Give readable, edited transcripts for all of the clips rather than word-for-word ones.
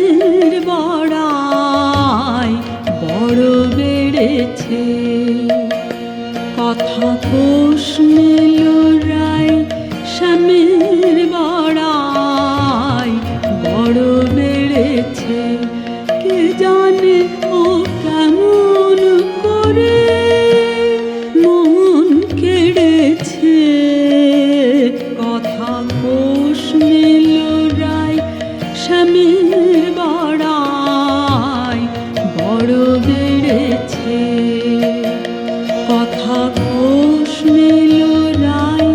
স্বামীর বড়াই বড় বেড়েছে। কথা কোষ মেল রায় স্বামীর বড়াই বড় বেড়েছে। কে জানে ও কেমন করে মন কেড়েছে। কথা কোষ মেল রায় স্বামীর বড়াই বড় বেড়েছে। কথা কোষ মেল রায়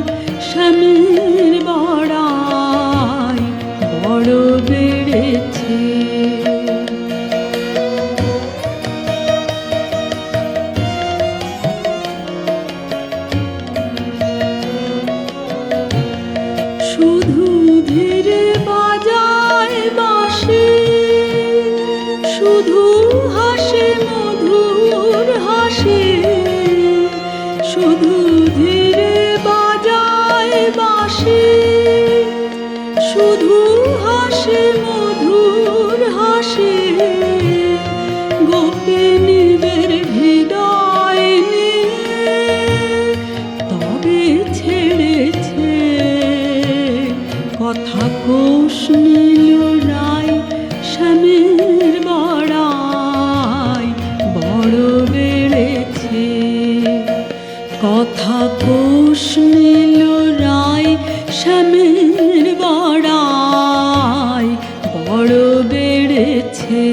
স্বামীর বড়াই বড় বেড়েছে। শুধু ধীরে বাজায় বাঁশি, শুধু হাসে মধুর হাসি। শুধু ধীরে বাজায় বাঁশি, শুধু হাসে মধুর হাসি। গোপিনীদের হৃদয় নিয়ে তবে ছেড়েছে। কথা কোষ মেল রায় স্বামীর বড়াই বড় বেড়েছে। কথা কোষ মেল রায় স্বামীর বড়াই বড় বেড়েছে।